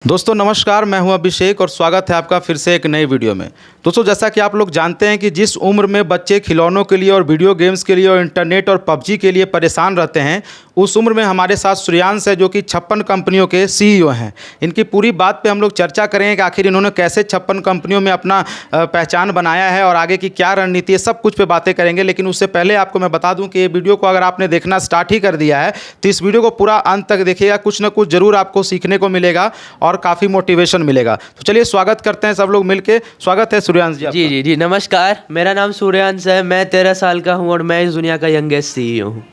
दोस्तों नमस्कार, मैं हूं अभिषेक और स्वागत है आपका फिर से एक नई वीडियो में। दोस्तों जैसा कि आप लोग जानते हैं कि जिस उम्र में बच्चे खिलौनों के लिए और वीडियो गेम्स के लिए और इंटरनेट और पबजी के लिए परेशान रहते हैं, उस उम्र में हमारे साथ सूर्यांश है जो कि 56 कंपनियों के सीईओ हैं। इनकी पूरी बात पे हम लोग चर्चा करेंगे कि आखिर इन्होंने कैसे 56 कंपनियों में अपना पहचान बनाया है और आगे की क्या रणनीति है, सब कुछ पे बातें करेंगे। लेकिन उससे पहले आपको मैं बता दूं कि ये वीडियो को अगर आपने देखना स्टार्ट ही कर दिया है तो इस वीडियो को पूरा अंत तक देखिएगा, कुछ ना कुछ ज़रूर आपको सीखने को मिलेगा और काफ़ी मोटिवेशन मिलेगा। तो चलिए स्वागत करते हैं सब लोग मिलके। स्वागत है सूर्यांश जी आपका। जी नमस्कार। मेरा नाम सूर्यांश है, मैं 13 साल का हूँ और मैं इस दुनिया का यंगेस्ट सीईओ हूँ।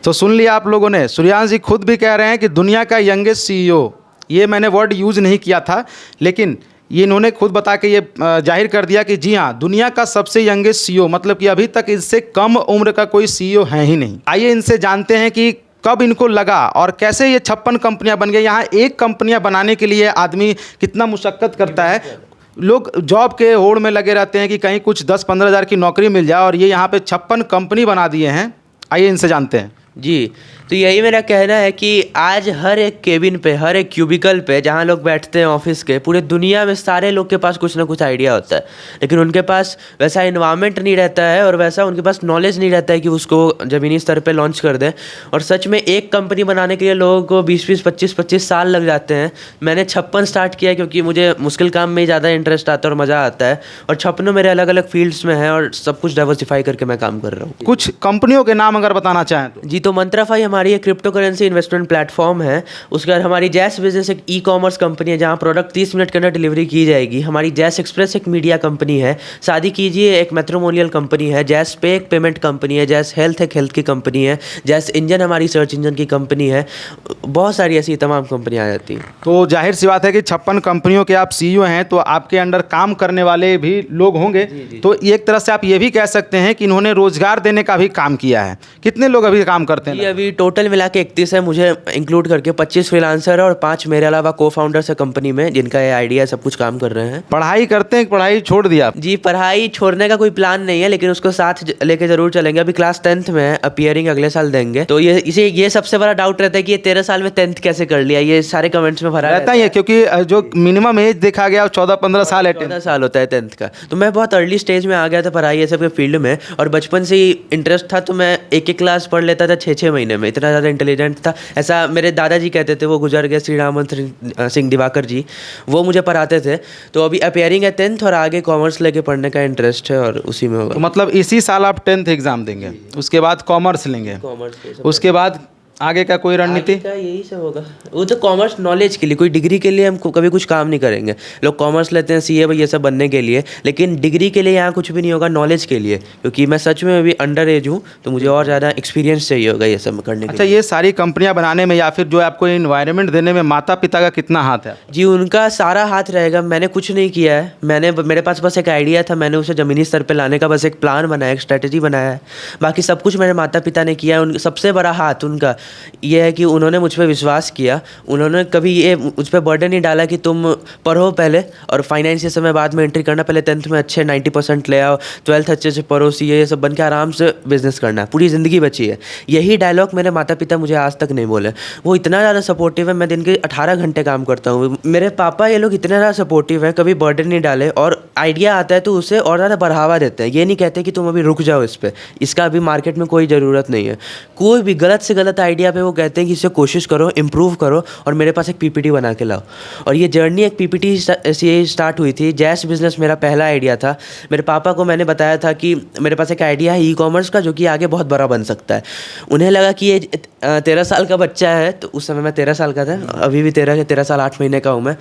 तो सुन लिया आप लोगों ने, सूर्यांश जी खुद भी कह रहे हैं कि दुनिया का यंगेस्ट सीईओ। ये मैंने वर्ड यूज़ नहीं किया था, लेकिन ये इन्होंने खुद बता के ये जाहिर कर दिया कि जी हाँ, दुनिया का सबसे यंगेस्ट सीईओ, मतलब कि अभी तक इससे कम उम्र का कोई सीईओ है ही नहीं। आइए इनसे जानते हैं कि कब इनको लगा और कैसे ये 56 कंपनियां बन गई। यहाँ एक कंपनियां बनाने के लिए आदमी कितना मुशक्क़त करता है। लोग जॉब के होड़ में लगे रहते हैं कि कहीं कुछ 10-15 हज़ार की नौकरी मिल जाए, और ये यहाँ पे 56 कंपनी बना दिए हैं। आइए इनसे जानते हैं। जी, तो यही मेरा कहना है कि आज हर एक केबिन पे, हर एक क्यूबिकल पे जहाँ लोग बैठते हैं ऑफिस के, पूरे दुनिया में सारे लोग के पास कुछ ना कुछ आइडिया होता है, लेकिन उनके पास वैसा इन्वायरमेंट नहीं रहता है और वैसा उनके पास नॉलेज नहीं रहता है कि उसको ज़मीनी स्तर पे लॉन्च कर दें। और सच में एक कंपनी बनाने के लिए लोगों को 20-20, 25-25 साल लग जाते हैं। मैंने 56 स्टार्ट किया क्योंकि मुझे मुश्किल काम में ही ज़्यादा इंटरेस्ट आता है और मज़ा आता है, और 56 मेरे अलग अलग फील्ड्स में है और सब कुछ डाइवर्सिफाई करके मैं काम कर रहा हूँ। कुछ कंपनियों के नाम अगर बताना चाहें तो? जी, तो मंत्राफाई हमारी एक क्रिप्टो करेंसी इन्वेस्टमेंट प्लेटफॉर्म है। उसके बाद हमारी जैस बिजनेस एक ई कॉमर्स कंपनी है जहां प्रोडक्ट 30 मिनट के अंदर डिलीवरी की जाएगी। हमारी जैस एक्सप्रेस एक मीडिया कंपनी है। शादी कीजिए एक मैट्रिमोनियल कंपनी है। जैस पे एक पेमेंट कंपनी है। जैस हेल्थ एक हेल्थ की कंपनी है। जैस इंजन हमारी सर्च इंजन की कंपनी है। बहुत सारी ऐसी तमाम कंपनियाँ आ जाती हैं। तो जाहिर सी बात है कि 56 कंपनियों के आप सीईओ हैं, तो आपके अंडर काम करने वाले भी लोग होंगे। तो एक तरह से आप ये भी कह सकते हैं कि इन्होंने रोजगार देने का भी काम किया है। कितने लोग अभी काम करते हैं? अभी टोटल मिला के 31 है, मुझे इंक्लूड करके 25 फ्रीलांसर और 5 मेरे अलावा को फाउंडर्स है कंपनी में, जिनका ये आइडिया सब कुछ काम कर रहे हैं। पढ़ाई करते हैं, पढ़ाई छोड़ दिया? जी, पढ़ाई छोड़ने का कोई प्लान नहीं है, लेकिन उसको साथ लेके जरूर चलेंगे। अभी क्लास 10th में है, अपीयरिंग अगले साल देंगे। तो ये सबसे बड़ा डाउट रहता है कि ये 13 साल में 10th कैसे कर लिया। ये सारे कमेंट्स में भरा रहता ही है, क्योंकि जो मिनिमम एज देखा गया 14-15 साल है। 14 साल होता है 10th का। तो मैं बहुत अर्ली स्टेज में आ गया था पढ़ाई ये सब के फील्ड में, और बचपन से ही इंटरेस्ट था। तो मैं एक क्लास पढ़ लेता था 6-6 महीने में, इतना ज़्यादा इंटेलिजेंट था। ऐसा मेरे दादाजी कहते थे, वो गुजर गए, श्री रामवंत सिंह दिवाकर जी, वो मुझे पढ़ाते थे। तो अभी अपीयरिंग है 10th और आगे कॉमर्स लेके पढ़ने का इंटरेस्ट है और उसी में होगा। तो मतलब इसी साल आप 10th एग्जाम देंगे, उसके बाद कॉमर्स लेंगे, कॉमर्स उसके बाद आगे का कोई रणनीति? यही सब होगा। वो तो कॉमर्स नॉलेज के लिए, कोई डिग्री के लिए हम कभी कुछ काम नहीं करेंगे। लोग कॉमर्स लेते हैं सीए ये सब बनने के लिए, लेकिन डिग्री के लिए यहाँ कुछ भी नहीं होगा, नॉलेज के लिए। क्योंकि मैं सच में अभी अंडर एज हूँ, तो मुझे और ज़्यादा एक्सपीरियंस चाहिए होगा ये सब करने के लिए। अच्छा, ये सारी कंपनियां बनाने में या फिर जो आपको इन्वायरमेंट देने में माता पिता का कितना हाथ है? जी, उनका सारा हाथ रहेगा। मैंने कुछ नहीं किया है। मेरे पास बस एक आइडिया था, मैंने उसे ज़मीनी स्तर पर लाने का बस एक प्लान बनाया, एक स्ट्रैटेजी बनाया है। बाकी सब कुछ मेरे माता पिता ने किया है। उन सबसे बड़ा हाथ उनका ये है कि उन्होंने मुझ पर विश्वास किया। उन्होंने कभी ये मुझ पर बर्डन नहीं डाला कि तुम पढ़ो पहले और फाइनेंस ये समय बाद में एंट्री करना, पहले 10th में अच्छे 90% ले आओ, 12th अच्छे से पढ़ो, सीए ये सब बन के आराम से बिजनेस करना है, पूरी ज़िंदगी बची है। यही डायलॉग मेरे माता पिता मुझे आज तक नहीं बोले। वो इतना ज़्यादा सपोर्टिव है। मैं दिन के 18 घंटे काम करता हूँ। मेरे पापा ये लोग इतने ज़्यादा सपोर्टिव हैं, कभी बर्डन नहीं डाले, और आइडिया आता है तो उसे और ज़्यादा बढ़ावा देते हैं। ये नहीं कहते कि तुम अभी रुक जाओ इस पर, इसका अभी मार्केट में कोई ज़रूरत नहीं है। कोई भी गलत से गलत आइडिया पे वो कहते हैं कि इसे कोशिश करो, इम्प्रूव करो, और मेरे पास एक पीपीटी बना के लाओ। और ये जर्नी एक पीपीटी से स्टार्ट हुई थी। जैस बिजनेस मेरा पहला आइडिया था। मेरे पापा को मैंने बताया था कि मेरे पास एक आइडिया है ई कॉमर्स का, जो कि आगे बहुत बड़ा बन सकता है। उन्हें लगा कि ये 13 साल का बच्चा है, तो उस समय मैं 13 साल का था, अभी भी 13 साल 8 महीने का हूँ मैं।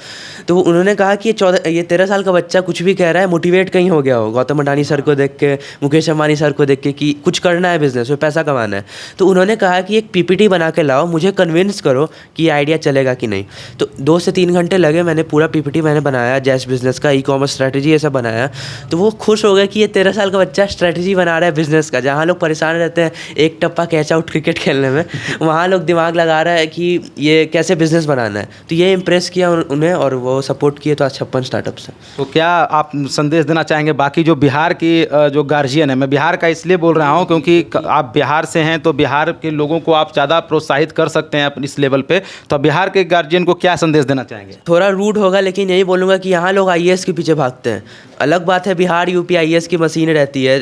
तो उन्होंने कहा कि ये 13 साल का बच्चा कुछ भी कह रहा है, मोटिवेट कहीं हो गया हो गौतम अडानी सर को देख के, मुकेश अंबानी सर को देख के, कि कुछ करना है बिजनेस में, पैसा कमाना है। तो उन्होंने कहा कि एक पीपीटी बना के लाओ, मुझे कन्विंस करो कि ये आइडिया चलेगा कि नहीं। तो 2 से 3 घंटे लगे, मैंने पूरा पीपीटी मैंने बनाया, जैस बिजनेस का, ई कॉमर्स स्ट्रैटेजी ये सब बनाया। तो वो खुश हो गए कि ये 13 साल का बच्चा स्ट्रैटेजी बना रहा है बिजनेस का। जहाँ लोग परेशान रहते हैं एक टप्पा कैच आउट क्रिकेट खेलने में, वहाँ लोग दिमाग लगा रहा है कि ये कैसे बिजनेस बनाना है, तो ये इम्प्रेस किया उन्हें और वो सपोर्ट किए, तो आज 56 स्टार्टअप्स हैं। तो क्या आप संदेश देना चाहेंगे बाकी जो बिहार की जो गार्जियन है, मैं बिहार का इसलिए बोल रहा हूँ क्योंकि आप बिहार से हैं, तो बिहार के लोगों को आप ज़्यादा प्रोत्साहित कर सकते हैं इस लेवल पे, तो बिहार के गार्जियन को क्या संदेश देना चाहेंगे? थोड़ा रूड होगा लेकिन यही बोलूँगा कि यहाँ लोग आईएएस के पीछे भागते हैं। अलग बात है बिहार यूपी आईएएस की मशीन रहती है,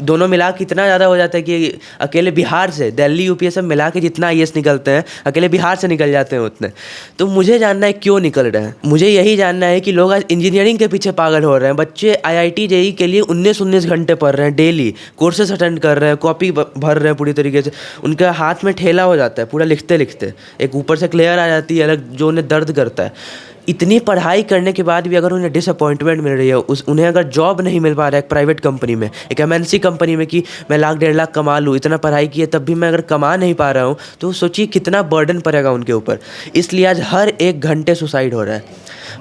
दोनों मिला के इतना ज़्यादा हो जाता है कि अकेले बिहार से दिल्ली यूपी सब मिला के जितना आईएएस निकलते हैं अकेले बिहार से निकल जाते हैं उतने। तो मुझे जानना है क्यों निकल रहे हैं, मुझे यही जानना है कि लोग आज इंजीनियरिंग के पीछे पागल हो रहे हैं। बच्चे आईआईटी जेईई के लिए 19-19 घंटे पढ़ रहे हैं, डेली कोर्सेस अटेंड कर रहे हैं, कॉपी भर रहे हैं पूरी तरीके से, उनका हाथ में ठेला हो जाता है पूरा लिखते लिखते, एक ऊपर से क्लियर आ जाती है अलग जो उन्हें दर्द करता है। इतनी पढ़ाई करने के बाद भी अगर उन्हें डिसअपॉइंटमेंट मिल रही है, उन्हें अगर जॉब नहीं मिल पा रहा है एक प्राइवेट कंपनी में, एक एमएनसी कंपनी में कि मैं 1,00,000-1,50,000 कमा लूँ, इतना पढ़ाई की है तब भी मैं अगर कमा नहीं पा रहा हूँ, तो सोचिए कितना बर्डन पड़ेगा उनके ऊपर। इसलिए आज हर 1 घंटे सुसाइड हो रहा है,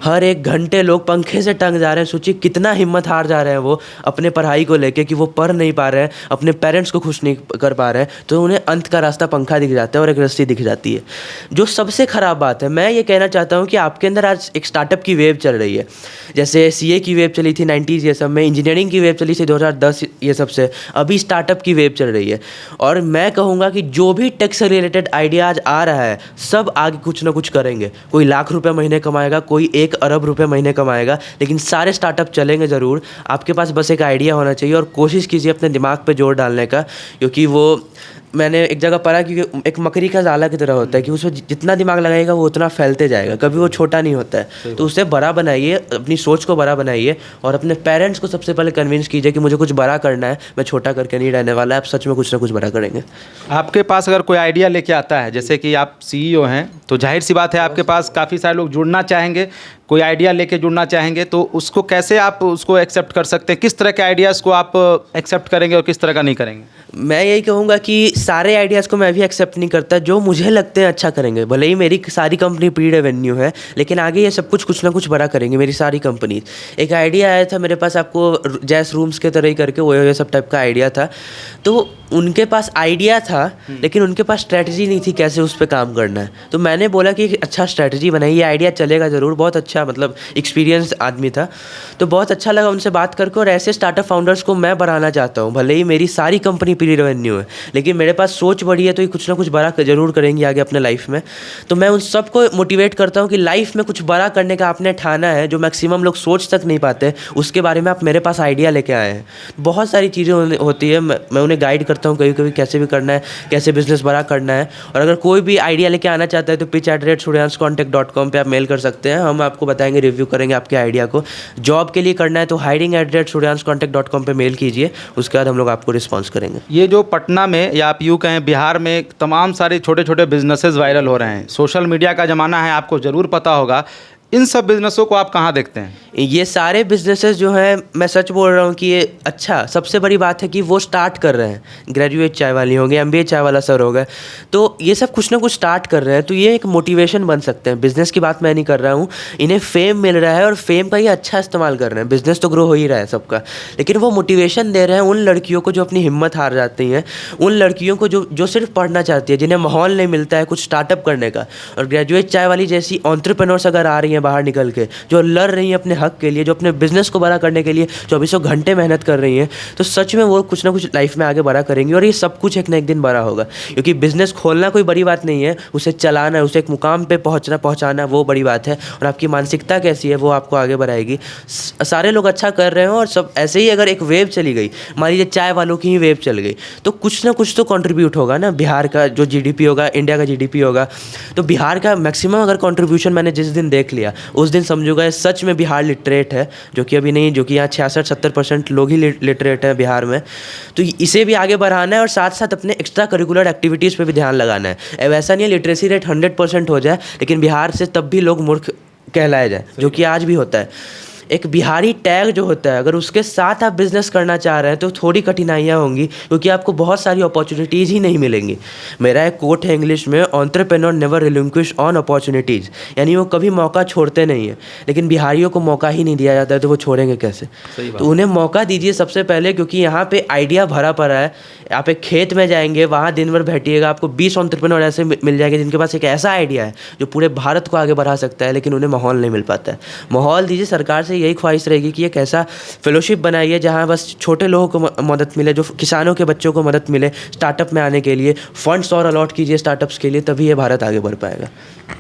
हर 1 घंटे लोग पंखे से टंग जा रहे हैं। सोचिए कितना हिम्मत हार जा रहे हैं वो अपने पढ़ाई को लेके कि वो पढ़ नहीं पा रहे हैं, अपने पेरेंट्स को खुश नहीं कर पा रहे हैं, तो उन्हें अंत का रास्ता पंखा दिख जाता है और एक रस्सी दिख जाती है। जो सबसे ख़राब बात है, मैं ये कहना चाहता हूँ कि आपके अंदर आज एक स्टार्टअप की वेव चल रही है। जैसे सीए की वेव चली थी 90s ये सब में, इंजीनियरिंग की वेव चली थी 2010 ये सब से, अभी स्टार्टअप की वेव चल रही है। और मैं कहूँगा कि जो भी टेक से रिलेटेड आइडिया आज आ रहा है, सब आगे कुछ ना कुछ करेंगे। कोई लाख रुपये महीने कमाएगा, कोई 1 अरब रुपये महीने कमाएगा, लेकिन सारे स्टार्टअप चलेंगे ज़रूर। आपके पास बस एक आइडिया होना चाहिए और कोशिश कीजिए अपने दिमाग पे जोर डालने का, क्योंकि वो मैंने एक जगह पढ़ा कि एक मकड़ी का जाला की तरह होता है कि उसमें जितना दिमाग लगाएगा वो उतना फैलते जाएगा, कभी वो छोटा नहीं होता है। तो उसे बड़ा बनाइए, अपनी सोच को बड़ा बनाइए और अपने पेरेंट्स को सबसे पहले कन्विंस कीजिए कि मुझे कुछ बड़ा करना है, मैं छोटा करके नहीं रहने वाला है। आप सच में कुछ ना कुछ बड़ा करेंगे। आपके पास अगर कोई आइडिया लेके आता है, जैसे कि आप सीईओ हैं, तो जाहिर सी बात है आपके पास काफ़ी सारे लोग जुड़ना चाहेंगे, कोई आइडिया लेके जुड़ना चाहेंगे, तो उसको कैसे आप उसको एक्सेप्ट कर सकते हैं? किस तरह के आइडियाज़ को आप एक्सेप्ट करेंगे और किस तरह का नहीं करेंगे? मैं यही कहूँगा कि सारे आइडियाज़ को मैं भी एक्सेप्ट नहीं करता, जो मुझे लगते हैं अच्छा करेंगे। भले ही मेरी सारी कंपनी प्री रेवेन्यू है, लेकिन आगे ये सब कुछ ना कुछ बड़ा करेंगे मेरी सारी कंपनी। एक आइडिया आया था मेरे पास, आपको जैस रूम्स के तरह ही करके वो ये सब टाइप का आइडिया था। तो उनके पास आइडिया था लेकिन उनके पास स्ट्रैटेजी नहीं थी कैसे उस पर काम करना है। तो मैंने बोला कि एक अच्छा स्ट्रैटेजी बनाई, ये आइडिया चलेगा ज़रूर। बहुत अच्छा मतलब एक्सपीरियंस आदमी था, तो बहुत अच्छा लगा उनसे बात करके। और ऐसे स्टार्टअप फाउंडर्स को मैं बढ़ाना चाहता हूँ। भले ही मेरी सारी कंपनी प्री रेवेन्यू है, लेकिन मेरे पास सोच बड़ी है, तो ये कुछ ना कुछ बड़ा ज़रूर करेंगे आगे अपने लाइफ में। तो मैं उन सबको मोटिवेट करता हूँ कि लाइफ में कुछ बड़ा करने का आपने ठाना है, जो मैक्सिमम लोग सोच तक नहीं पाते, उसके बारे में आप मेरे पास आइडिया लेके आए हैं। बहुत सारी चीज़ें होती है, मैं उन्हें गाइड करता हूँ कभी कभी कैसे भी करना है, कैसे बिजनेस बड़ा करना है। और अगर कोई भी आइडिया लेके आना चाहता है तो pitch@suryanscontact.com पे आप मेल कर सकते हैं, हम आपको बताएंगे, रिव्यू करेंगे आपके आइडिया को। जॉब के लिए करना है तो hiring@suryanscontact.com पे मेल कीजिए, उसके बाद हम लोग आपको रिस्पॉन्स करेंगे। ये जो पटना में या आप यूँ कहें बिहार में तमाम सारे छोटे छोटे बिजनेसेस वायरल हो रहे हैं, सोशल मीडिया का ज़माना है, आपको ज़रूर पता होगा, इन सब बिजनेसों को आप कहाँ देखते हैं? ये सारे बिजनेसेस जो हैं, मैं सच बोल रहा हूँ कि ये अच्छा, सबसे बड़ी बात है कि वो स्टार्ट कर रहे हैं। ग्रेजुएट चाय वाली होंगे, MBA चाय वाला सर हो गए, तो ये सब कुछ ना कुछ स्टार्ट कर रहे हैं, तो ये एक मोटिवेशन बन सकते हैं। बिज़नेस की बात मैं नहीं कर रहा हूँ, इन्हें फेम मिल रहा है और फेम का ये अच्छा इस्तेमाल कर रहे हैं। बिज़नेस तो ग्रो हो ही रहा है सबका, लेकिन वो मोटिवेशन दे रहे हैं उन लड़कियों को जो अपनी हिम्मत हार जाती हैं, उन लड़कियों को जो सिर्फ पढ़ना चाहती है, जिन्हें माहौल नहीं मिलता है कुछ स्टार्टअप करने का। और ग्रेजुएट चाय वाली जैसी एंटरप्रेन्योर्स अगर आ रही हैं बाहर निकल के, जो लड़ रही हैं अपने हक के लिए, जो अपने बिजनेस को बड़ा करने के लिए चौबीसों घंटे मेहनत कर रही हैं, तो सच में वो कुछ ना कुछ लाइफ में आगे बड़ा करेंगी। और ये सब कुछ एक ना एक दिन बड़ा होगा, क्योंकि बिजनेस खोलना कोई बड़ी बात नहीं है, उसे चलाना है, उसे एक मुकाम पे पहुंचाना वो बड़ी बात है। और आपकी मानसिकता कैसी है वो आपको आगे बढ़ाएगी। सारे लोग अच्छा कर रहे हैं और सब ऐसे ही अगर एक वेव चली गई, मान लीजिए चाय वालों की ही वेव चल गई, तो कुछ ना कुछ तो कंट्रीब्यूट होगा ना। बिहार का जो GDP होगा, इंडिया का GDP होगा, तो बिहार का मैक्सिमम अगर कंट्रीब्यूशन मैंने जिस दिन देख लिया, उस दिन समझूंगा सच में बिहार लिटरेट है, जो कि अभी नहीं, जो कि यहाँ 66-70% लोग ही लिटरेट हैं बिहार में। तो इसे भी आगे बढ़ाना है और साथ साथ अपने एक्स्ट्रा करिकुलर एक्टिविटीज़ पे भी ध्यान लगाना है। अब ऐसा नहीं है लिटरेसी रेट 100% हो जाए, लेकिन बिहार से तब भी लोग मूर्ख कहलाया जाए, जो कि आज भी होता है। एक बिहारी टैग जो होता है, अगर उसके साथ आप बिजनेस करना चाह रहे हैं तो थोड़ी कठिनाइयाँ होंगी, क्योंकि आपको बहुत सारी अपॉर्चुनिटीज़ ही नहीं मिलेंगी। मेरा एक कोट है इंग्लिश में, entrepreneur never relinquish on opportunities, यानी वो कभी मौका छोड़ते नहीं है। लेकिन बिहारियों को मौका ही नहीं दिया जाता है, तो वो छोड़ेंगे कैसे? तो उन्हें मौका दीजिए सबसे पहले, क्योंकि यहाँ पे आइडिया भरा पड़ा है। आप एक खेत में जाएंगे, वहाँ दिन भर बैठिएगा, आपको 20 एंटरप्रेन्योर ऐसे मिल जाएंगे जिनके पास एक ऐसा आइडिया है जो पूरे भारत को आगे बढ़ा सकता है, लेकिन उन्हें माहौल नहीं मिल पाता है। माहौल दीजिए। सरकार से यही ख्वाहिश रहेगी कि एक ऐसा फेलोशिप बनाइए जहाँ बस छोटे लोगों को मदद मिले, जो किसानों के बच्चों को मदद मिले स्टार्टअप में आने के लिए। फंड्स और अलॉट कीजिए स्टार्टअप्स के लिए, तभी ये भारत आगे बढ़ पाएगा।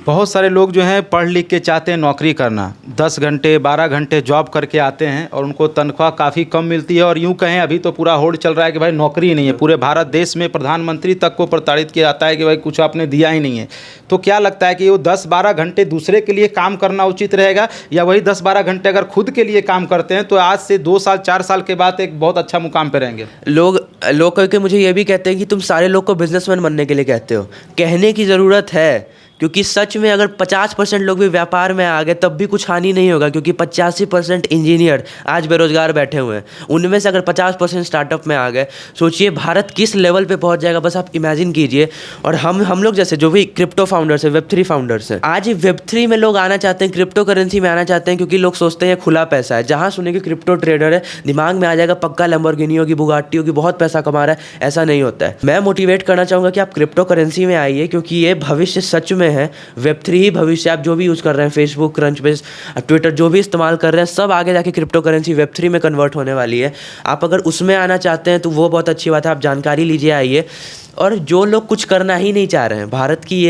बहुत सारे लोग जो हैं पढ़ लिख के चाहते हैं नौकरी करना, 10 घंटे 12 घंटे जॉब करके आते हैं और उनको तनख्वाह काफ़ी कम मिलती है। और यूँ कहें अभी तो पूरा होड़ चल रहा है कि भाई नौकरी ही नहीं है। पूरे भारत देश में प्रधानमंत्री तक को प्रताड़ित किया जाता है कि भाई कुछ आपने दिया ही नहीं है। तो क्या लगता है कि वो 10-12 घंटे दूसरे के लिए काम करना उचित रहेगा, या वही 10-12 घंटे अगर खुद के लिए काम करते हैं तो आज से 2 साल 4 साल के बाद एक बहुत अच्छा मुकाम पे रहेंगे? लोग करके मुझे ये भी कहते हैं कि तुम सारे लोग को बिजनेसमैन बनने के लिए कहते हो। कहने की ज़रूरत है, क्योंकि सच में अगर 50% लोग भी व्यापार में आ गए तब भी कुछ हानि नहीं होगा, क्योंकि 85% इंजीनियर आज बेरोजगार बैठे हुए हैं। उनमें से अगर 50% स्टार्टअप में आ गए, सोचिए भारत किस लेवल पे पहुंच जाएगा, बस आप इमेजिन कीजिए। और हम लोग जैसे जो भी क्रिप्टो फाउंडर्स हैं, Web3 फाउंडर्स हैं, आज Web3 में लोग आना चाहते हैं, क्रिप्टो करेंसी में आना चाहते हैं, क्योंकि लोग सोचते हैं खुला पैसा है। जहाँ सुनेंगे क्रिप्टो ट्रेडर है, दिमाग में आ जाएगा पक्का लैम्बोर्गिनी होगी, बुगाट्टी होगी, बहुत पैसा कमा रहा है। ऐसा नहीं होता है। मैं मोटिवेट करना चाहूँगा कि आप क्रिप्टो करेंसी में आइए, क्योंकि ये भविष्य सच में है। Web3 ही भविष्य। आप जो भी यूज़ कर रहे हैं, फेसबुक, क्रंचबेस, ट्विटर, जो भी इस्तेमाल कर रहे हैं, सब आगे जाके क्रिप्टो करेंसी Web3 में कन्वर्ट होने वाली है। आप अगर उसमें आना चाहते हैं तो वो बहुत अच्छी बात है, आप जानकारी लीजिए, आइए। और जो लोग कुछ करना ही नहीं चाह रहे हैं, भारत की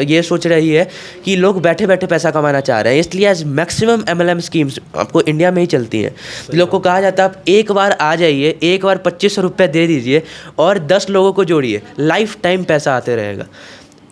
ये सोच रही है कि लोग बैठे बैठे पैसा कमाना चाह रहे हैं, इसलिए आज मैक्सिमम MLM स्कीम्स आपको इंडिया में ही चलती हैं। लोग को कहा जाता है आप एक बार आ जाइए, एक बार 2500 रुपये दे दीजिए और 10 लोगों को जोड़िए, लाइफ टाइम पैसा आते रहेगा।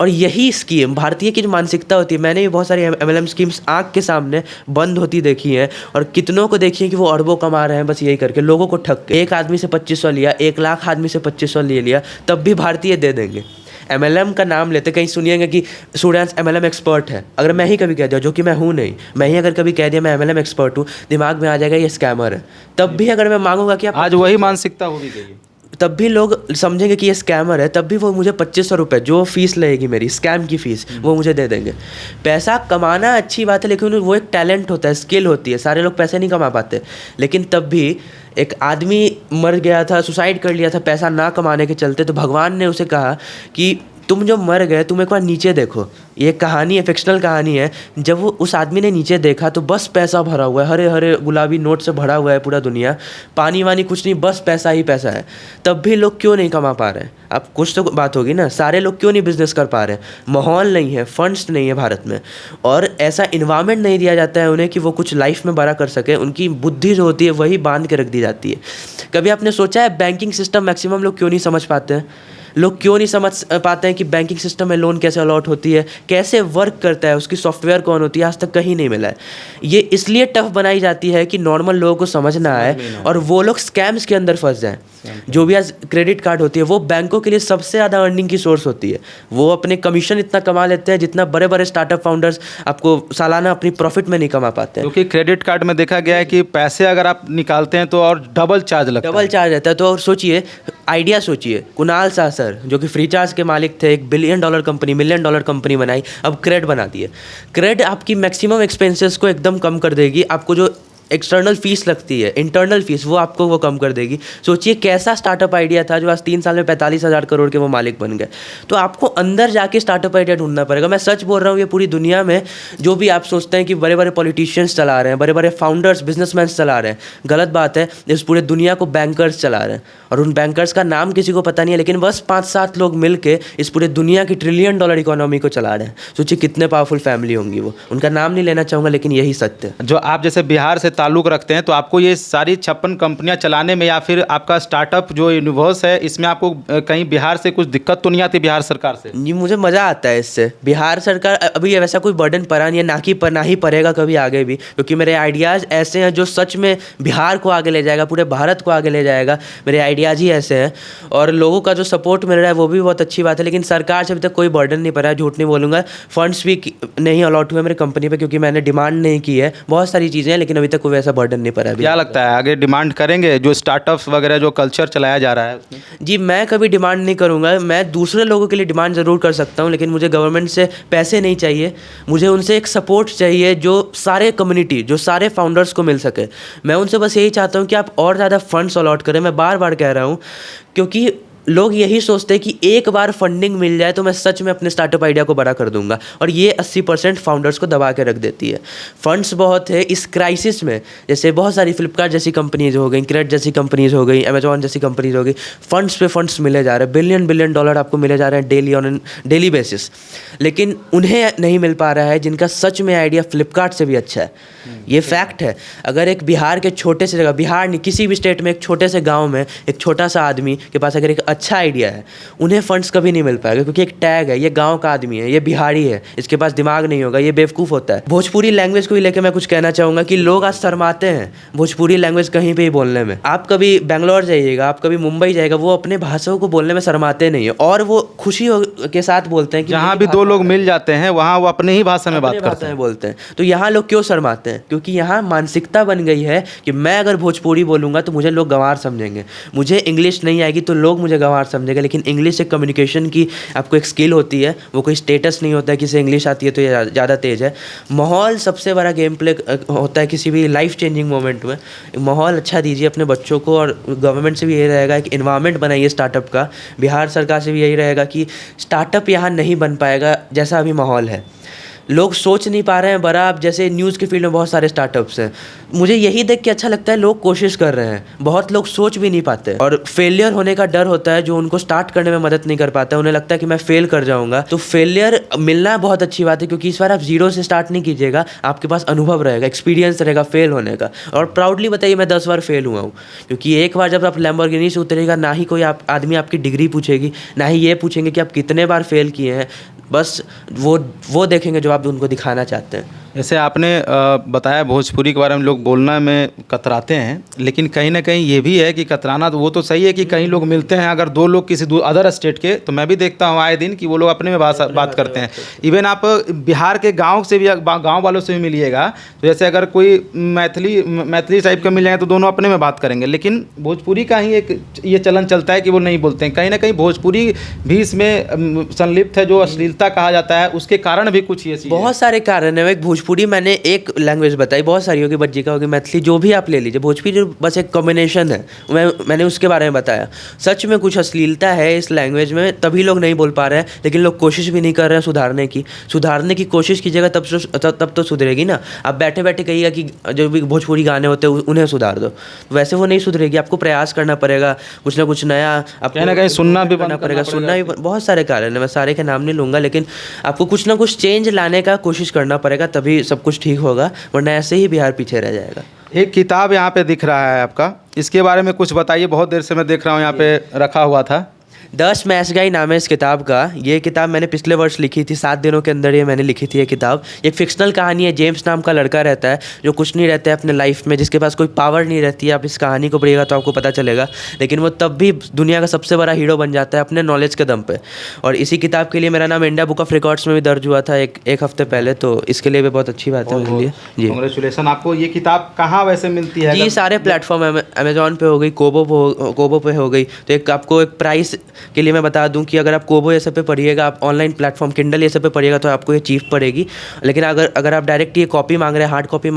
और यही स्कीम भारतीय की जो मानसिकता होती है, मैंने भी बहुत सारी MLM स्कीम्स आँख के सामने बंद होती देखी हैं, और कितनों को देखी है कि वो अरबों कमा रहे हैं बस यही करके, लोगों को ठग के। एक आदमी से 2500 लिया, 1 लाख आदमी से 2500 ले लिया, तब भी भारतीय दे देंगे। MLM का नाम लेते, कहीं सुनिएगा कि स्टूडेंट्स MLM एक्सपर्ट है। अगर मैं ही कभी कह दिया, जो कि मैं हूँ नहीं, मैं ही अगर कभी कह दिया मैं MLM एक्सपर्ट हूँ, दिमाग में आ जाएगा ये स्कैमर है। तब भी अगर मैं मांगूंगा कि आप, आज वही मानसिकता हो भी गई है, तब भी लोग समझेंगे कि ये स्कैमर है, तब भी वो मुझे 2500 रुपये जो फ़ीस लगेगी मेरी स्कैम की फ़ीस, वो मुझे दे देंगे। पैसा कमाना अच्छी बात है, लेकिन वो एक टैलेंट होता है, स्किल होती है। सारे लोग पैसे नहीं कमा पाते, लेकिन तब भी एक आदमी मर गया था, सुसाइड कर लिया था पैसा ना कमाने के चलते, तो भगवान ने उसे कहा कि तुम जो मर गए, तुम एक बार नीचे देखो। ये कहानी है, फिक्शनल कहानी है। जब वो उस आदमी ने नीचे देखा तो बस पैसा भरा हुआ है, हरे हरे गुलाबी नोट से भरा हुआ है पूरा दुनिया, पानी वानी कुछ नहीं, बस पैसा ही पैसा है। तब भी लोग क्यों नहीं कमा पा रहे हैं? अब कुछ तो बात होगी ना, सारे लोग क्यों नहीं बिजनेस कर पा रहे हैं? माहौल नहीं है, फंड्स नहीं है भारत में, और ऐसा इन्वायरमेंट नहीं दिया जाता है उन्हें कि वो कुछ लाइफ में बड़ा कर सके। उनकी बुद्धि जो होती है वही बांध के रख दी जाती है। कभी आपने सोचा है बैंकिंग सिस्टम मैक्सिमम लोग क्यों नहीं समझ पाते हैं? लोग क्यों नहीं समझ पाते हैं कि बैंकिंग सिस्टम में लोन कैसे अलॉट होती है, कैसे वर्क करता है, उसकी सॉफ्टवेयर कौन होती है, आज तक कहीं नहीं मिला है। ये इसलिए टफ बनाई जाती है कि नॉर्मल लोगों को समझ ना आए और वो लोग स्कैम्स के अंदर फंस जाएं। जो भी आज क्रेडिट कार्ड होती है वो बैंकों के लिए सबसे ज़्यादा अर्निंग की सोर्स होती है। वो अपने कमीशन इतना कमा लेते हैं जितना बड़े बड़े स्टार्टअप फाउंडर्स आपको सालाना अपनी प्रॉफिट में नहीं कमा पाते हैं। क्योंकि क्रेडिट कार्ड में देखा गया है कि पैसे अगर आप निकालते हैं तो और डबल चार्ज लगता है। डबल चार्ज रहता है। तो और सोचिए, आइडिया सोचिए, कुणाल शाह सर जो कि फ्रीचार्ज के मालिक थे, $1 बिलियन कंपनी, $1 मिलियन कंपनी बनाई, अब क्रेड बना दिए। क्रेड आपकी मैक्सिमम एक्सपेंसेस को एकदम कम कर देगी। आपको जो एक्सटर्नल फीस लगती है, इंटरनल फीस, वो आपको वो कम कर देगी। सोचिए कैसा स्टार्टअप आइडिया था जो आज 3 साल में 45,000 करोड़ के वो मालिक बन गए। तो आपको अंदर जाके स्टार्टअप आइडिया ढूंढना पड़ेगा। मैं सच बोल रहा हूँ, ये पूरी दुनिया में जो भी आप सोचते हैं कि बड़े बड़े पॉलिटिशियंस चला रहे हैं, बड़े बड़े फाउंडर्स, बिजनेसमैन चला रहे हैं, गलत बात है। इस पूरे दुनिया को बैंकर्स चला रहे हैं, और उन बैंकर्स का नाम किसी को पता नहीं है, लेकिन बस 5-7 लोग मिल के इस पूरे दुनिया की $1 ट्रिलियन इकोनॉमी को चला रहे हैं। सोचिए कितने पावरफुल फैमिली होंगी वो। उनका नाम नहीं लेना चाहूँगा, लेकिन यही सत्य है। जो आप जैसे बिहार से ताल्लुक़ रखते हैं, तो आपको ये सारी 56 कंपनियां चलाने में या फिर आपका स्टार्टअप जो यूनिवर्स है, इसमें आपको कहीं बिहार से कुछ दिक्कत तो नहीं आती बिहार सरकार से? जी, मुझे मज़ा आता है इससे। बिहार सरकार अभी वैसा कोई बर्डन पड़ा नहीं है, ना ही पड़ेगा कभी आगे भी, क्योंकि मेरे आइडियाज़ ऐसे हैं जो सच में बिहार को आगे ले जाएगा, पूरे भारत को आगे ले जाएगा। मेरे आइडियाज़ ही ऐसे हैं, और लोगों का जो सपोर्ट मिल रहा है वो भी बहुत अच्छी बात है। लेकिन सरकार से अभी तक कोई बर्डन नहीं पड़ा है, झूठ नहीं बोलूँगा। फंड्स भी नहीं अलॉट हुए मेरे कंपनी पर, क्योंकि मैंने डिमांड नहीं की है। बहुत सारी चीज़ें हैं, लेकिन अभी तक कोई ऐसा बर्डन नहीं पड़ा अभी। क्या लगता है आगे डिमांड करेंगे जो स्टार्टअप्स वगैरह जो कल्चर चलाया जा रहा है उसमें? जी, मैं कभी डिमांड नहीं करूँगा। मैं दूसरे लोगों के लिए डिमांड ज़रूर कर सकता हूँ, लेकिन मुझे गवर्नमेंट से पैसे नहीं चाहिए। मुझे उनसे एक सपोर्ट चाहिए जो सारे कम्युनिटी, जो सारे फाउंडर्स को मिल सके। मैं उनसे बस यही चाहता हूँ कि आप और ज़्यादा फंड्स अलॉट करें। मैं बार बार कह रहा हूँ, क्योंकि लोग यही सोचते हैं कि एक बार फंडिंग मिल जाए तो मैं सच में अपने स्टार्टअप आइडिया को बड़ा कर दूंगा, और ये 80% फाउंडर्स को दबा के रख देती है। फंड्स बहुत है इस क्राइसिस में, जैसे बहुत सारी फ्लिपकार्ट जैसी कंपनीज हो गई, क्रेड जैसी कंपनीज हो गई, अमेजॉन जैसी कंपनीज हो गई, फंड्स पे फंड्स मिले जा रहे हैं, बिलियन डॉलर आपको मिले जा रहे हैं डेली ऑन डेली बेसिस। लेकिन उन्हें नहीं मिल पा रहा है जिनका सच में आइडिया फ्लिपकार्ट से भी अच्छा है। ये फैक्ट है। अगर एक बिहार के छोटे से जगह, बिहार नहीं किसी भी स्टेट में, एक छोटे से गांव में एक छोटा सा आदमी के पास अगर एक अच्छा आइडिया है, उन्हें फंड्स कभी नहीं मिल पाएगा, क्योंकि एक टैग है, ये गांव का आदमी है, ये बिहारी है, इसके पास दिमाग नहीं होगा, ये बेवकूफ़ होता है। भोजपुरी लैंग्वेज को ही लेकर मैं कुछ कहना चाहूँगा कि लोग आज शर्माते हैं भोजपुरी लैंग्वेज कहीं पर ही बोलने में। आप कभी बेंगलोर जाइएगा, आप कभी मुंबई जाइएगा, वो अपने भाषाओं को बोलने में शर्माते नहीं है, और वो खुशी के साथ बोलते हैं कि जहाँ भी दो लोग मिल जाते हैं वहाँ वो अपने ही भाषा में बात करते हैं, बोलते हैं। तो यहाँ लोग क्यों शर्माते हैं? क्योंकि यहाँ मानसिकता बन गई है कि मैं अगर भोजपुरी बोलूँगा तो मुझे लोग गंवार समझेंगे, मुझे इंग्लिश नहीं आएगी तो लोग मुझे गंवार समझेंगे। लेकिन इंग्लिश एक कम्युनिकेशन की आपको एक स्किल होती है, वो कोई स्टेटस नहीं होता है कि इसे इंग्लिश आती है तो ये ज़्यादा तेज़ है। माहौल सबसे बड़ा गेम प्ले होता है किसी भी लाइफ चेंजिंग मोमेंट में। माहौल अच्छा दीजिए अपने बच्चों को, और गवर्नमेंट से भी यही रहेगा कि इन्वायरमेंट बनाइए स्टार्टअप का। बिहार सरकार से भी यही रहेगा कि स्टार्टअप यहाँ नहीं बन पाएगा जैसा अभी माहौल है। लोग सोच नहीं पा रहे हैं बड़ा। अब जैसे न्यूज़ के फील्ड में बहुत सारे स्टार्टअप्स हैं, मुझे यही देख के अच्छा लगता है लोग कोशिश कर रहे हैं। बहुत लोग सोच भी नहीं पाते, और फेलियर होने का डर होता है जो उनको स्टार्ट करने में मदद नहीं कर पाता। उन्हें लगता है कि मैं फेल कर जाऊंगा। तो फेलियर मिलना बहुत अच्छी बात है, क्योंकि इस बार आप जीरो से स्टार्ट नहीं कीजिएगा, आपके पास अनुभव रहेगा, एक्सपीरियंस रहेगा फेल होने का। और प्राउडली बताइए मैं 10 बार फेल हुआ हूँ, क्योंकि एक बार जब आप लैम्बोर्गिनी से उतरेगा, ना ही कोई आदमी आपकी डिग्री पूछेगी, ना ही ये पूछेंगे कि आप कितने बार फेल किए हैं। बस वो देखेंगे जो आप उनको दिखाना चाहते हैं। जैसे आपने बताया भोजपुरी के बारे में लोग बोलना में कतराते हैं, लेकिन कहीं ना कहीं ये भी है कि कतराना तो वो तो सही है कि कहीं लोग मिलते हैं, अगर दो लोग किसी अदर स्टेट के, तो मैं भी देखता हूँ आए दिन कि वो लोग अपने में बात करते हैं। इवन आप बिहार के गांव से भी, गांव वालों से भी मिलिएगा, तो जैसे अगर कोई मैथिली टाइप का मिल जाएगा तो दोनों अपने में बात करेंगे। लेकिन भोजपुरी का ही एक ये चलन चलता है कि वो नहीं बोलते हैं। कहीं ना कहीं भोजपुरी भी इसमें संलिप्त है, जो अश्लीलता कहा जाता है, उसके कारण भी कुछ ये बहुत सारे कारण है। भोजपुरी मैंने एक लैंग्वेज बताई, बहुत सारी होगी, बज्जिका होगी, मैथिली, जो भी आप ले लीजिए। भोजपुरी बस एक कॉम्बिनेशन है, मैंने उसके बारे में बताया। सच में कुछ अश्लीलता है इस लैंग्वेज में, तभी लोग नहीं बोल पा रहे हैं। लेकिन लोग कोशिश भी नहीं कर रहे हैं सुधारने की कोशिश कीजिएगा तब तो सुधरेगी ना। आप बैठे बैठे कहिएगा कि जो भी भोजपुरी गाने होते हैं उन्हें सुधार दो, वैसे वो नहीं सुधरेगी। आपको प्रयास करना पड़ेगा, कुछ ना कुछ नया कहीं ना कहीं सुनना भी पड़ेगा। सुनना भी बहुत सारे कारण है, मैं सारे के नाम नहीं लूँगा, लेकिन आपको कुछ ना कुछ चेंज लाने का कोशिश करना पड़ेगा, तभी सब कुछ ठीक होगा, वरना ऐसे ही बिहार पीछे रह जाएगा। एक किताब यहाँ पे दिख रहा है आपका, इसके बारे में कुछ बताइए। बहुत देर से मैं देख रहा हूँ यहाँ पे रखा हुआ था। 10 मैच गाई नाम है इस किताब का। ये किताब मैंने पिछले वर्ष लिखी थी, 7 दिनों के अंदर ये मैंने लिखी थी ये किताब। एक फिक्शनल कहानी है। जेम्स नाम का लड़का रहता है जो कुछ नहीं रहता है अपने लाइफ में, जिसके पास कोई पावर नहीं रहती है। आप इस कहानी को पढ़िएगा तो आपको पता चलेगा, लेकिन वो तब भी दुनिया का सबसे बड़ा हीरो बन जाता है अपने नॉलेज के दम पे। और इसी किताब के लिए मेरा नाम इंडिया बुक ऑफ रिकॉर्ड्स में भी दर्ज हुआ था एक हफ्ते पहले, तो इसके लिए भी बहुत अच्छी बात है मेरे लिए। जी, कांग्रेचुलेसन आपको। ये किताब कहाँ वैसे मिलती है? जी, सारे प्लेटफॉर्म, अमेजॉन पे हो गई, कोबो पे हो गई। तो एक आपको एक प्राइस के लिए मैं बता दूं कि अगर आप कोबो ये सब पे पढ़िएगा, आप ऑनलाइन प्लेटफॉर्म किंडल ये सब पे पढ़िएगा तो आपको ये चीप पड़ेगी। लेकिन अगर आप डायरेक्ट ये कॉपी मांग रहे हैं, हार्ड कॉपी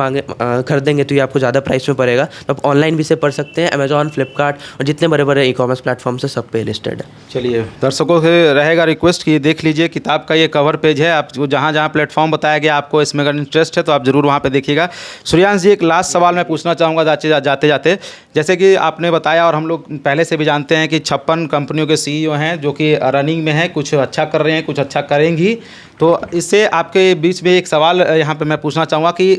खरीदेंगे तो ये आपको ज़्यादा प्राइस में पड़ेगा। तो आप ऑनलाइन भी इसे पढ़ सकते हैं। अमेजॉन, फ्लिपकार्ट और जितने बड़े बड़े ई-कॉमर्स प्लेटफॉर्म से सब पे लिस्टेड है। चलिए, दर्शकों से रहेगा रिक्वेस्ट कि देख लीजिए किताब का ये कवर पेज है। आप जहाँ जहाँ प्लेटफॉर्म बताया गया आपको इसमें अगर इंटरेस्ट है तो आप ज़रूर वहाँ पे देखिएगा। सूर्यांश जी, एक लास्ट सवाल मैं पूछना चाहूँगा जाते जाते, जैसे कि आपने बताया और हम लोग पहले से भी जानते हैं कि 56 कंपनियों के CEO हैं जो कि रनिंग में हैं, कुछ अच्छा कर रहे हैं, कुछ अच्छा करेंगी। तो इससे आपके बीच में एक सवाल यहाँ पे मैं पूछना चाहूँगा कि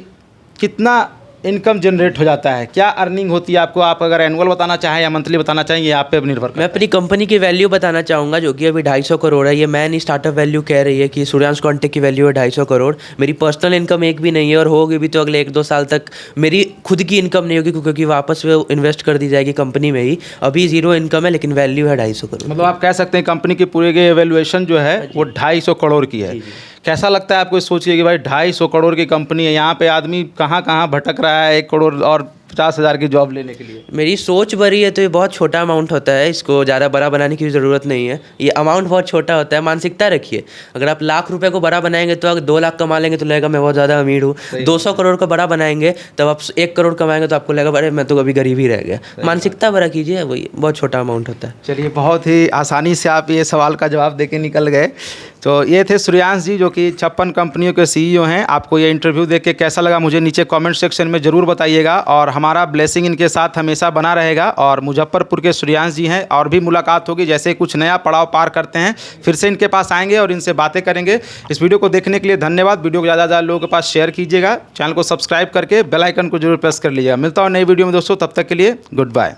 कितना इनकम जनरेट हो जाता है, क्या अर्निंग होती है आपको? आप अगर एनुअल बताना चाहें या मंथली बताना चाहेंगे, आप पे निर्भर करता है। मैं अपनी कंपनी की वैल्यू बताना चाहूँगा जो कि अभी 250 करोड़ है। ये मैं नहीं, स्टार्टअप वैल्यू कह रही है कि सूर्यांश कॉन्टेक की वैल्यू है 250 करोड़। मेरी पर्सनल इनकम एक भी नहीं है, और होगी भी तो अगले 1-2 साल तक मेरी खुद की इनकम नहीं होगी, क्योंकि वापस वो इन्वेस्ट कर दी जाएगी कंपनी में ही। अभी 0 इनकम है, लेकिन वैल्यू है 250 करोड़। मतलब आप कह सकते हैं कंपनी की पूरे की एवेल्युएशन जो है वो 250 करोड़ की है। कैसा लगता है आपको सोचिए कि भाई 250 करोड़ की कंपनी है, यहाँ पे आदमी कहाँ कहाँ भटक रहा है 1 करोड़ और 50,000 की जॉब लेने के लिए। मेरी सोच बड़ी है तो ये बहुत छोटा अमाउंट होता है, इसको ज़्यादा बड़ा बनाने की ज़रूरत नहीं है। ये अमाउंट बहुत छोटा होता है, मानसिकता रखिए। अगर आप लाख रुपए को बड़ा बनाएंगे तो अगर 2 लाख कमा लेंगे तो लगेगा मैं बहुत ज़्यादा अमीर हूँ। 200 करोड़ को बड़ा बनाएंगे तब आप 1 करोड़ कमाएंगे तो आपको लगेगा अरे मैं तो कभी गरीब ही रह गया। मानसिकता बड़ा कीजिए, वही बहुत छोटा अमाउंट होता है। चलिए, बहुत ही आसानी से आप ये सवाल का जवाब देके निकल गए। तो ये थे सूर्यांश जी, जो कि 56 कंपनियों के CEO हैं। आपको ये इंटरव्यू देख के कैसा लगा मुझे नीचे कमेंट सेक्शन में ज़रूर बताइएगा, और हमारा ब्लेसिंग इनके साथ हमेशा बना रहेगा। और मुजफ्फरपुर के सूर्यांश जी हैं, और भी मुलाकात होगी, जैसे कुछ नया पड़ाव पार करते हैं फिर से इनके पास आएंगे और इनसे बातें करेंगे। इस वीडियो को देखने के लिए धन्यवाद। वीडियो को ज़्यादा से ज़्यादा लोगों के पास शेयर कीजिएगा, चैनल को सब्सक्राइब करके बेल आइकन को जरूर प्रेस कर लीजिएगा। मिलता हूँ नई वीडियो में दोस्तों, तब तक के लिए गुड बाय।